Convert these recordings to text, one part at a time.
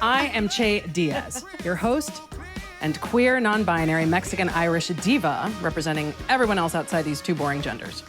I am Che Diaz, your host and queer, non-binary, Mexican-Irish diva representing everyone else outside these two boring genders.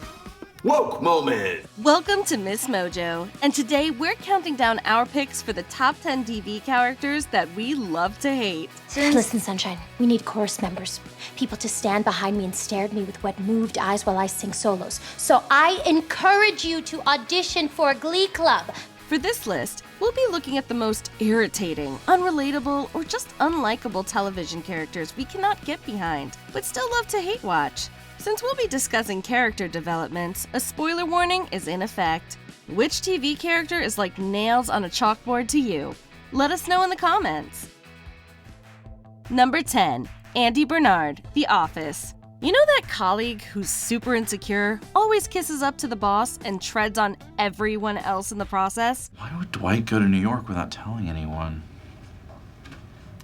Woke moment! Welcome to MsMojo, and today we're counting down our picks for the top 10 TV characters that we love to hate. Listen, Sunshine, we need chorus members. People to stand behind me and stare at me with wet, moved eyes while I sing solos. So I encourage you to audition for a Glee Club. For this list, we'll be looking at the most irritating, unrelatable, or just unlikable television characters we cannot get behind, but still love to hate watch. Since we'll be discussing character developments, a spoiler warning is in effect. Which TV character is like nails on a chalkboard to you? Let us know in the comments. Number 10. Andy Bernard, The Office. You know that colleague who's super insecure, always kisses up to the boss, and treads on everyone else in the process? Why would Dwight go to New York without telling anyone?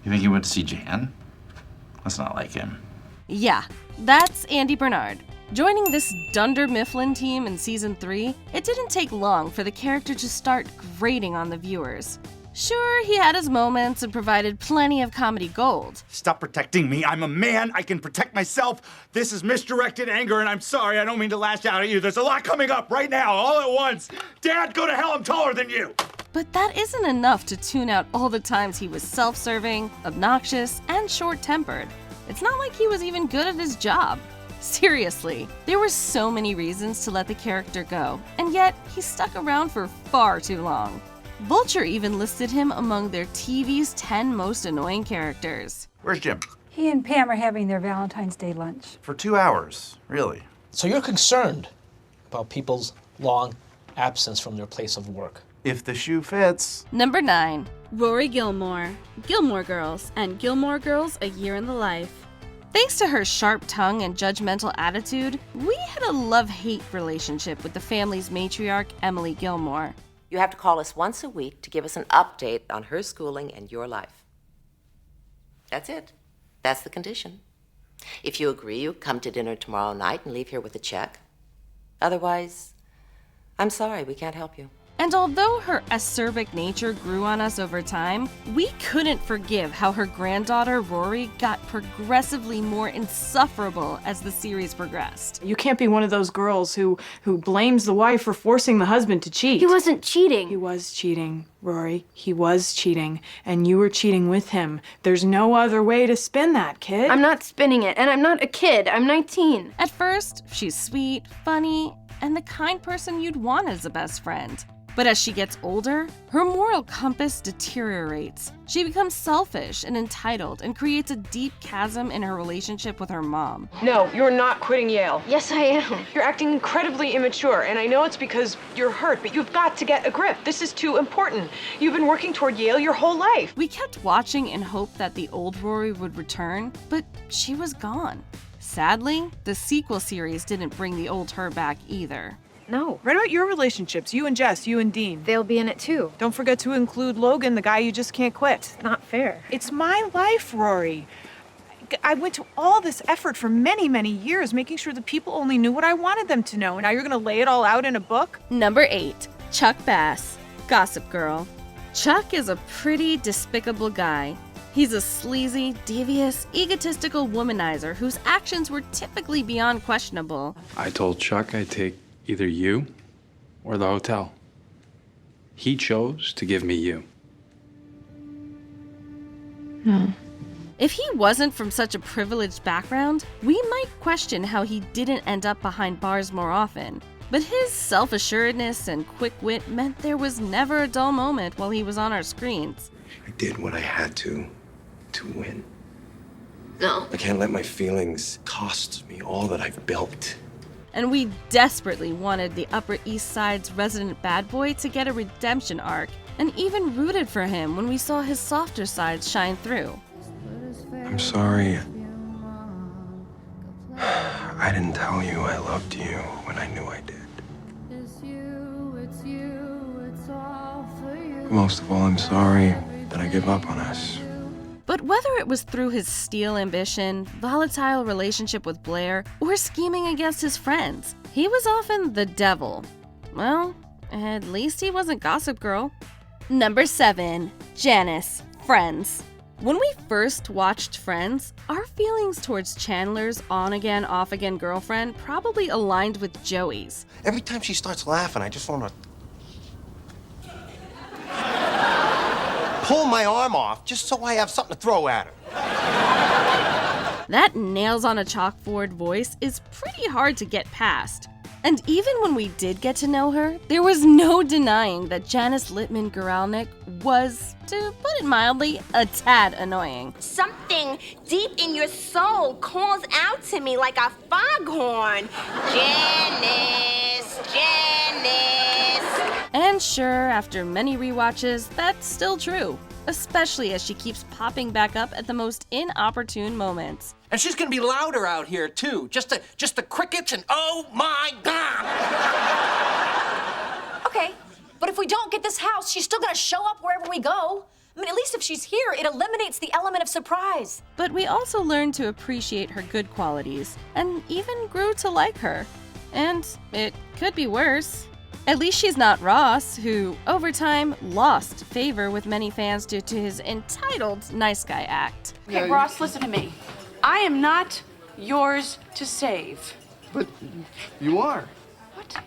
You think he went to see Jan? That's not like him. Yeah, that's Andy Bernard. Joining this Dunder Mifflin team in season 3, it didn't take long for the character to start grating on the viewers. Sure, he had his moments and provided plenty of comedy gold. Stop protecting me. I'm a man. I can protect myself. This is misdirected anger, and I'm sorry. I don't mean to lash out at you. There's a lot coming up right now, all at once. Dad, go to hell. I'm taller than you. But that isn't enough to tune out all the times he was self-serving, obnoxious, and short-tempered. It's not like he was even good at his job. Seriously, there were so many reasons to let the character go, and yet he stuck around for far too long. Vulture even listed him among their TV's 10 most annoying characters. Where's Jim? He and Pam are having their Valentine's Day lunch. For 2 hours, really. So you're concerned about people's long absence from their place of work. If the shoe fits. Number 9. Rory Gilmore, Gilmore Girls, and Gilmore Girls: A Year in the Life. Thanks to her sharp tongue and judgmental attitude, we had a love-hate relationship with the family's matriarch, Emily Gilmore. You have to call us once a week to give us an update on her schooling and your life. That's it. That's the condition. If you agree, you come to dinner tomorrow night and leave here with a check. Otherwise, I'm sorry, we can't help you. And although her acerbic nature grew on us over time, we couldn't forgive how her granddaughter Rory got progressively more insufferable as the series progressed. You can't be one of those girls who blames the wife for forcing the husband to cheat. He wasn't cheating. He was cheating, Rory. He was cheating, and you were cheating with him. There's no other way to spin that, kid. I'm not spinning it, and I'm not a kid. I'm 19. At first, she's sweet, funny, and the kind person you'd want as a best friend. But as she gets older, her moral compass deteriorates. She becomes selfish and entitled and creates a deep chasm in her relationship with her mom. No, you're not quitting Yale. Yes, I am. You're acting incredibly immature, and I know it's because you're hurt, but you've got to get a grip. This is too important. You've been working toward Yale your whole life. We kept watching in hope that the old Rory would return, but she was gone. Sadly, the sequel series didn't bring the old her back either. No. What about your relationships? You and Jess, you and Dean. They'll be in it too. Don't forget to include Logan, the guy you just can't quit. Not fair. It's my life, Rory. I went to all this effort for many, many years, making sure that people only knew what I wanted them to know. And now you're gonna lay it all out in a book? Number 8. Chuck Bass, Gossip Girl. Chuck is a pretty despicable guy. He's a sleazy, devious, egotistical womanizer whose actions were typically beyond questionable. I told Chuck I'd take either you or the hotel. He chose to give me you. No. If he wasn't from such a privileged background, we might question how he didn't end up behind bars more often. But his self-assuredness and quick wit meant there was never a dull moment while he was on our screens. I did what I had to win. No. I can't let my feelings cost me all that I've built. And we desperately wanted the Upper East Side's resident bad boy to get a redemption arc, and even rooted for him when we saw his softer sides shine through. I'm sorry. I didn't tell you I loved you when I knew I did. Most of all, I'm sorry that I gave up on us. But whether it was through his steel ambition, volatile relationship with Blair, or scheming against his friends, he was often the devil. Well, at least he wasn't Gossip Girl. Number 7. Janice Friends. When we first watched Friends, our feelings towards Chandler's on-again, off-again girlfriend probably aligned with Joey's. Every time she starts laughing, I just want to pull my arm off just so I have something to throw at her. That nails on a chalkboard voice is pretty hard to get past. And even when we did get to know her, there was no denying that Janice Littman-Guralnick was, to put it mildly, a tad annoying. Something deep in your soul calls out to me like a foghorn. Janice, Janice. And sure, after many rewatches, that's still true. Especially as she keeps popping back up at the most inopportune moments. And she's gonna be louder out here, too. Just the crickets and oh my God! Okay, but if we don't get this house, she's still gonna show up wherever we go. I mean, at least if she's here, it eliminates the element of surprise. But we also learned to appreciate her good qualities, and even grew to like her. And it could be worse. At least she's not Ross, who, over time, lost favor with many fans due to his entitled nice guy act. Okay, Ross, listen to me. I am not yours to save. But you are. What?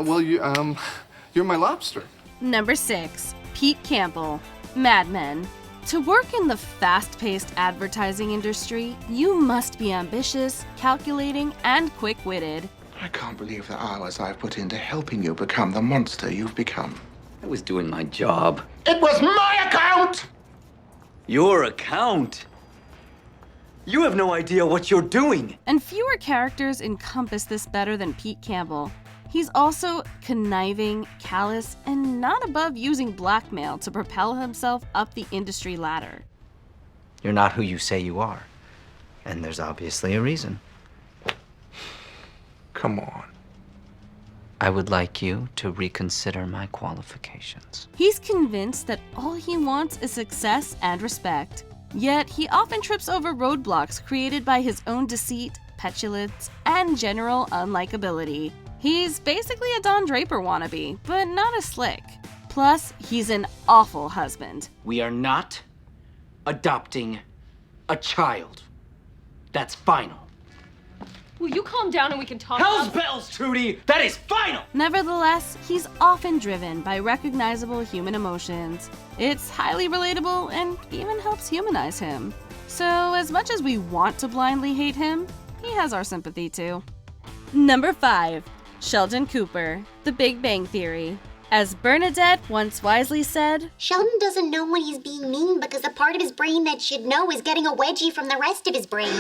Well, you're my lobster. Number 6, Pete Campbell, Mad Men. To work in the fast-paced advertising industry, you must be ambitious, calculating, and quick-witted. I can't believe the hours I've put into helping you become the monster you've become. I was doing my job. It was my account! Your account? You have no idea what you're doing. And fewer characters encompass this better than Pete Campbell. He's also conniving, callous, and not above using blackmail to propel himself up the industry ladder. You're not who you say you are. And there's obviously a reason. Come on. I would like you to reconsider my qualifications. He's convinced that all he wants is success and respect. Yet he often trips over roadblocks created by his own deceit, petulance, and general unlikability. He's basically a Don Draper wannabe, but not as slick. Plus, he's an awful husband. We are not adopting a child. That's final. Will you calm down and we can talk Hell's bells, Trudy! That is final! Nevertheless, he's often driven by recognizable human emotions. It's highly relatable and even helps humanize him. So, as much as we want to blindly hate him, he has our sympathy too. Number 5, Sheldon Cooper, The Big Bang Theory. As Bernadette once wisely said, Sheldon doesn't know when he's being mean because the part of his brain that should know is getting a wedgie from the rest of his brain.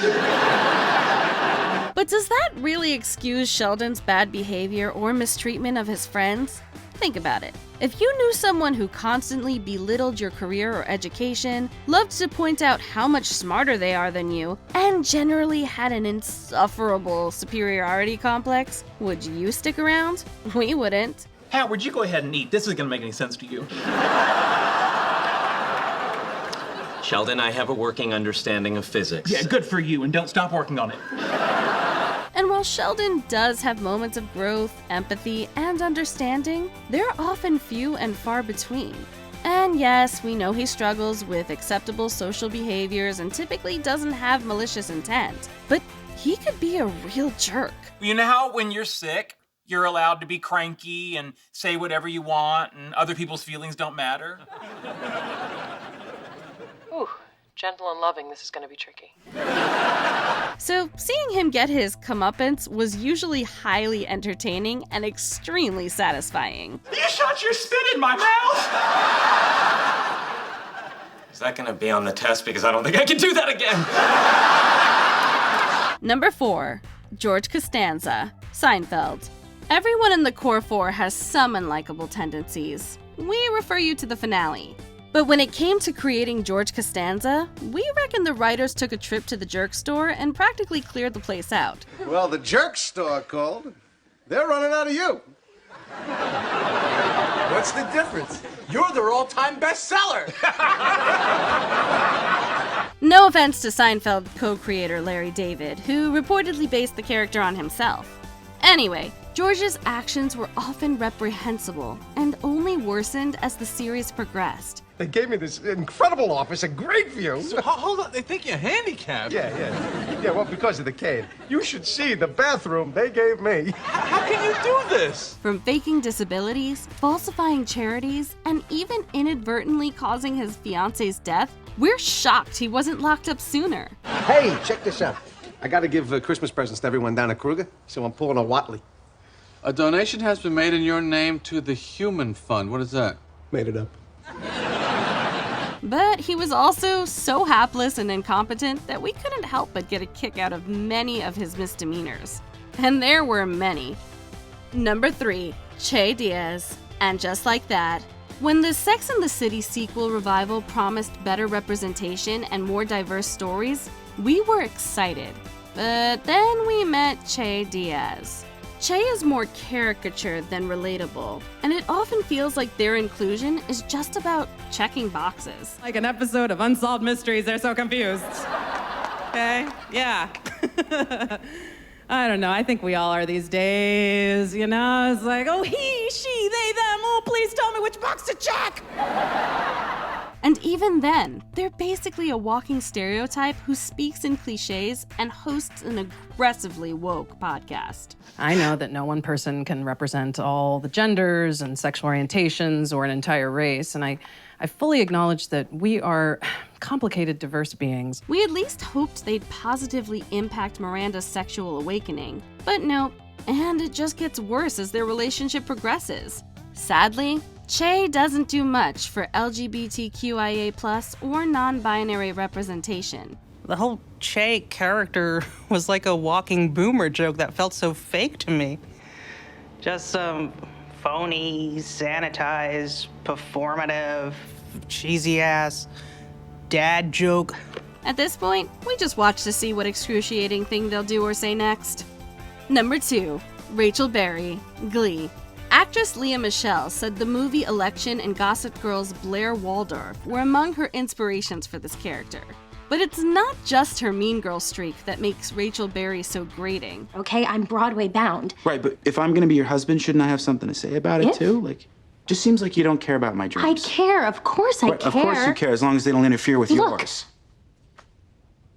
But does that really excuse Sheldon's bad behavior or mistreatment of his friends? Think about it. If you knew someone who constantly belittled your career or education, loved to point out how much smarter they are than you, and generally had an insufferable superiority complex, would you stick around? We wouldn't. Howard, you go ahead and eat. This isn't gonna make any sense to you. Sheldon, I have a working understanding of physics. Yeah, good for you, and don't stop working on it. And while Sheldon does have moments of growth, empathy, and understanding, they're often few and far between. And yes, we know he struggles with acceptable social behaviors and typically doesn't have malicious intent, but he could be a real jerk. You know how when you're sick, you're allowed to be cranky and say whatever you want and other people's feelings don't matter? Ooh, gentle and loving, this is gonna be tricky. So seeing him get his comeuppance was usually highly entertaining and extremely satisfying. You shot your spit in my mouth! Is that gonna be on the test? Because I don't think I can do that again. Number 4, George Costanza, Seinfeld. Everyone in the core 4 has some unlikable tendencies. We refer you to the finale. But when it came to creating George Costanza, we reckon the writers took a trip to the jerk store and practically cleared the place out. Well, the jerk store called. They're running out of you. What's the difference? You're their all-time bestseller. No offense to Seinfeld co-creator Larry David, who reportedly based the character on himself. Anyway, George's actions were often reprehensible and only worsened as the series progressed. They gave me this incredible office, a great view. So, hold on, they think you're handicapped. Yeah, well, because of the cane. You should see the bathroom they gave me. How can you do this? From faking disabilities, falsifying charities, and even inadvertently causing his fiance's death, we're shocked he wasn't locked up sooner. Hey, check this out. I gotta give Christmas presents to everyone down at Kruger, so I'm pulling a Watley. A donation has been made in your name to the Human Fund. What is that? Made it up. But he was also so hapless and incompetent that we couldn't help but get a kick out of many of his misdemeanors. And there were many. Number 3, Che Diaz. And just like that, when the Sex and the City sequel revival promised better representation and more diverse stories, we were excited. But then we met Che Diaz. Che is more caricature than relatable, and it often feels like their inclusion is just about checking boxes. Like an episode of Unsolved Mysteries, they're so confused. Okay? Yeah. I don't know, I think we all are these days, you know? It's like, oh, he, she, they, them, oh, please tell me which box to check! And even then, they're basically a walking stereotype who speaks in cliches and hosts an aggressively woke podcast. I know that no one person can represent all the genders and sexual orientations or an entire race, and I fully acknowledge that we are complicated, diverse beings. We at least hoped they'd positively impact Miranda's sexual awakening. But nope, and it just gets worse as their relationship progresses. Sadly, Che doesn't do much for LGBTQIA+ or non-binary representation. The whole Che character was like a walking boomer joke that felt so fake to me. Just some phony, sanitized, performative, cheesy-ass dad joke. At this point, we just watch to see what excruciating thing they'll do or say next. Number 2, Rachel Berry, Glee. Actress Lea Michele said the movie Election and Gossip Girl's Blair Waldorf were among her inspirations for this character. But it's not just her mean girl streak that makes Rachel Berry so grating. Okay, I'm Broadway bound. Right, but if I'm gonna be your husband, shouldn't I have something to say about it too? Like, just seems like you don't care about my dreams. I care, of course I Right, care. Of course you care, as long as they don't interfere with Look, yours.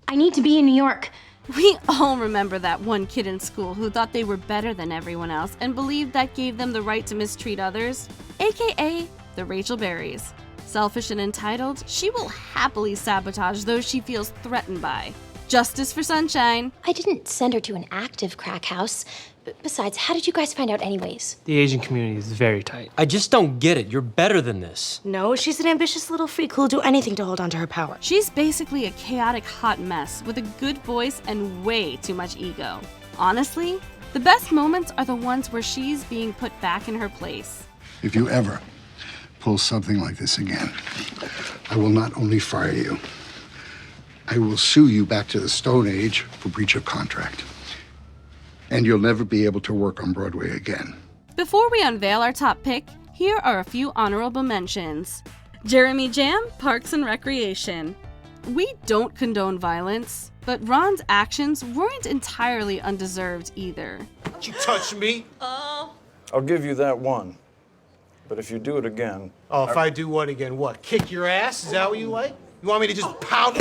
I need to be in New York. We all remember that one kid in school who thought they were better than everyone else and believed that gave them the right to mistreat others, aka the Rachel Berrys. Selfish and entitled, she will happily sabotage those she feels threatened by. Justice for Sunshine. I didn't send her to an active crack house. Besides, how did you guys find out anyways? The Asian community is very tight. I just don't get it. You're better than this. No, she's an ambitious little freak who'll do anything to hold on to her power. She's basically a chaotic hot mess with a good voice and way too much ego. Honestly, the best moments are the ones where she's being put back in her place. If you ever pull something like this again, I will not only fire you, I will sue you back to the Stone Age for breach of contract. And you'll never be able to work on Broadway again. Before we unveil our top pick, here are a few honorable mentions. Jeremy Jam, Parks and Recreation. We don't condone violence, but Ron's actions weren't entirely undeserved either. Don't you touch me? I'll give you that one. But if you do it again... Oh, if I do what again? What? Kick your ass? Is that what you like? You want me to just pound?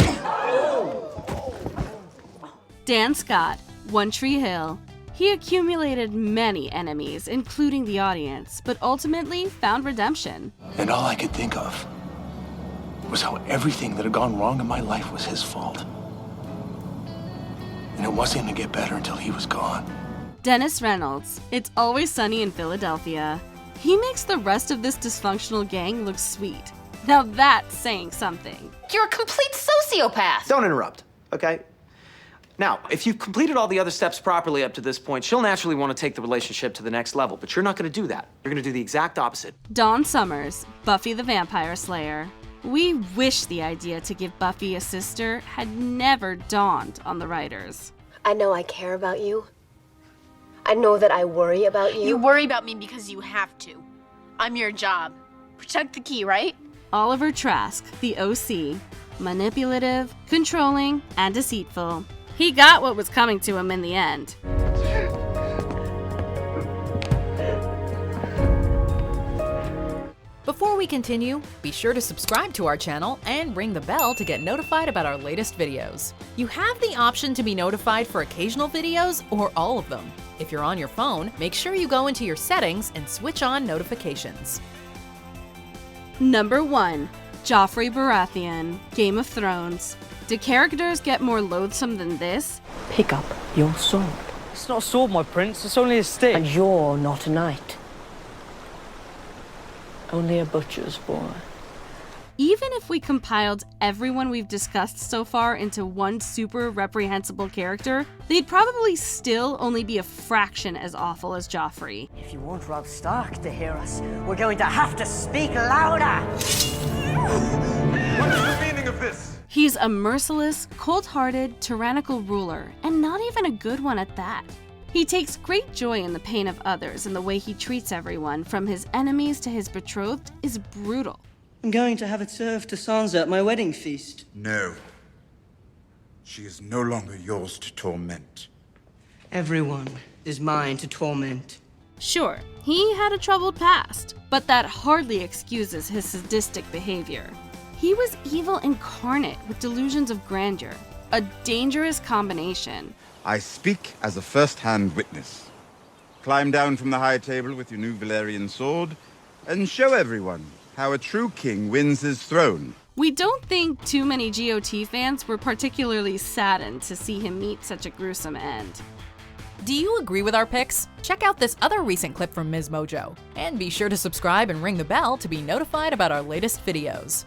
Dan Scott, One Tree Hill. He accumulated many enemies, including the audience, but ultimately found redemption. And all I could think of was how everything that had gone wrong in my life was his fault. And it wasn't gonna get better until he was gone. Dennis Reynolds, It's Always Sunny in Philadelphia. He makes the rest of this dysfunctional gang look sweet. Now that's saying something. You're a complete sociopath. Don't interrupt, okay? Now, if you've completed all the other steps properly up to this point, she'll naturally want to take the relationship to the next level, but you're not going to do that. You're going to do the exact opposite. Dawn Summers, Buffy the Vampire Slayer. We wish the idea to give Buffy a sister had never dawned on the writers. I know I care about you. I know that I worry about you. You worry about me because you have to. I'm your job. Protect the key, right? Oliver Trask, the OC. Manipulative, controlling, and deceitful. He got what was coming to him in the end. Before we continue, be sure to subscribe to our channel and ring the bell to get notified about our latest videos. You have the option to be notified for occasional videos or all of them. If you're on your phone, make sure you go into your settings and switch on notifications. Number 1. Joffrey Baratheon, Game of Thrones. Do characters get more loathsome than this? Pick up your sword. It's not a sword, my prince. It's only a stick. And you're not a knight. Only a butcher's boy. Even if we compiled everyone we've discussed so far into one super reprehensible character, they'd probably still only be a fraction as awful as Joffrey. If you want Robb Stark to hear us, we're going to have to speak louder! What is the meaning of this? He's a merciless, cold-hearted, tyrannical ruler, and not even a good one at that. He takes great joy in the pain of others, and the way he treats everyone, from his enemies to his betrothed, is brutal. I'm going to have it served to Sansa at my wedding feast. No. She is no longer yours to torment. Everyone is mine to torment. Sure, he had a troubled past, but that hardly excuses his sadistic behavior. He was evil incarnate with delusions of grandeur, a dangerous combination. I speak as a first-hand witness. Climb down from the high table with your new Valyrian sword and show everyone how a true king wins his throne. We don't think too many GOT fans were particularly saddened to see him meet such a gruesome end. Do you agree with our picks? Check out this other recent clip from MsMojo. And be sure to subscribe and ring the bell to be notified about our latest videos.